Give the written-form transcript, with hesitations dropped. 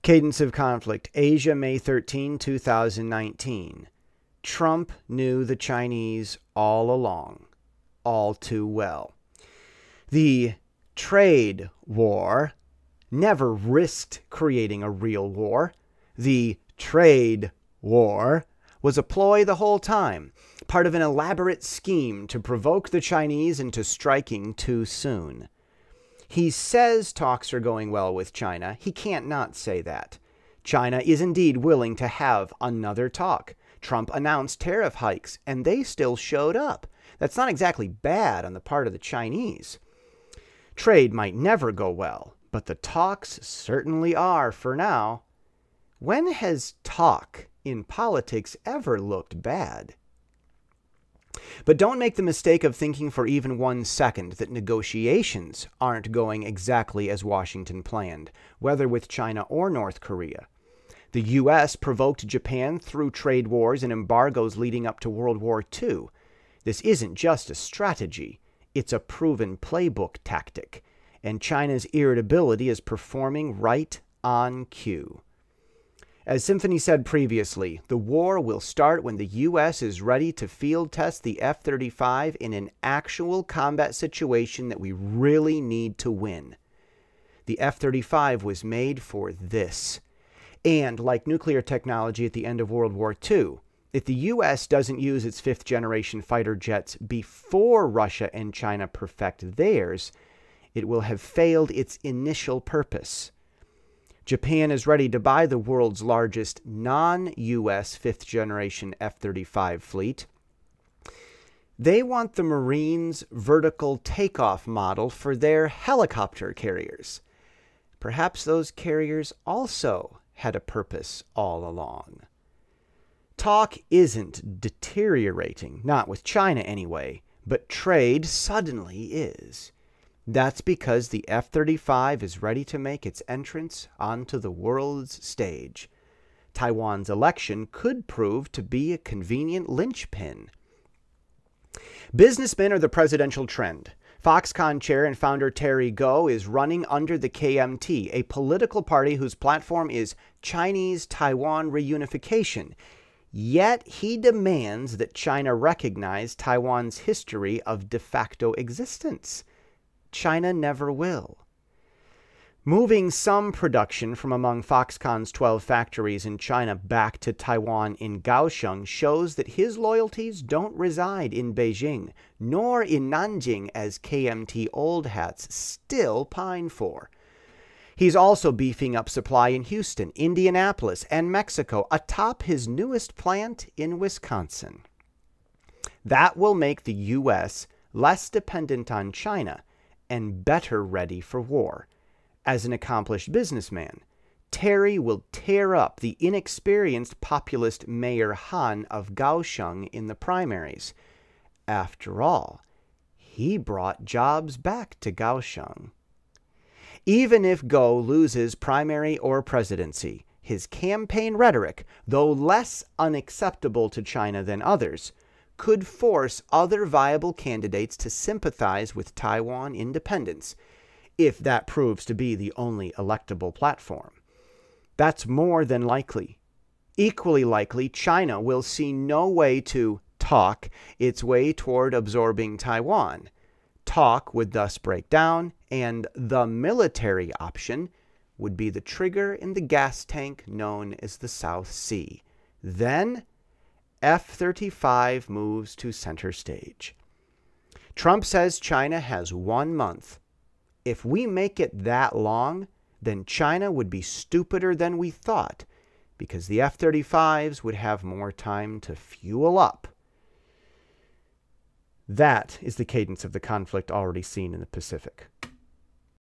Cadence of conflict, Asia, May 13, 2019. Trump knew the Chinese all along, all too well. The trade war never risked creating a real war. The trade war was a ploy the whole time, part of an elaborate scheme to provoke the Chinese into striking too soon. He says talks are going well with China. He can't not say that. China is indeed willing to have another talk. Trump announced tariff hikes, and they still showed up. That's not exactly bad on the part of the Chinese. Trade might never go well, but the talks certainly are for now. When has talk in politics ever looked bad? But don't make the mistake of thinking for even 1 second that negotiations aren't going exactly as Washington planned, whether with China or North Korea. The U.S. provoked Japan through trade wars and embargoes leading up to World War II. This isn't just a strategy, it's a proven playbook tactic, and China's irritability is performing right on cue. As Symphony said previously, the war will start when the U.S. is ready to field test the F-35 in an actual combat situation that we really need to win. The F-35 was made for this. And like nuclear technology at the end of World War II, if the U.S. doesn't use its 5th-generation fighter jets before Russia and China perfect theirs, it will have failed its initial purpose. Japan is ready to buy the world's largest non-U.S. 5th-generation F-35 fleet. They want the Marines' vertical takeoff model for their helicopter carriers. Perhaps those carriers also had a purpose all along. Talk isn't deteriorating, not with China anyway, but trade suddenly is. That's because the F-35 is ready to make its entrance onto the world's stage. Taiwan's election could prove to be a convenient linchpin. Businessmen are the presidential trend. Foxconn chair and founder Terry Gou is running under the KMT, a political party whose platform is Chinese-Taiwan reunification. Yet he demands that China recognize Taiwan's history of de facto existence. China never will. Moving some production from among Foxconn's 12 factories in China back to Taiwan in Kaohsiung shows that his loyalties don't reside in Beijing, nor in Nanjing as KMT old hats still pine for. He's also beefing up supply in Houston, Indianapolis, and Mexico atop his newest plant in Wisconsin. That will make the U.S. less dependent on China and better ready for war. As an accomplished businessman, Terry will tear up the inexperienced populist Mayor Han of Kaohsiung in the primaries. After all, he brought jobs back to Kaohsiung. Even if Gou loses primary or presidency, his campaign rhetoric, though less unacceptable to China than others, could force other viable candidates to sympathize with Taiwan independence, if that proves to be the only electable platform. That's more than likely. Equally likely, China will see no way to talk its way toward absorbing Taiwan. Talk would thus break down, and the military option would be the trigger in the gas tank known as the South Sea. Then, F-35 moves to center stage. Trump says China has 1 month. If we make it that long, then China would be stupider than we thought, because the F-35s would have more time to fuel up. That is the cadence of the conflict already seen in the Pacific.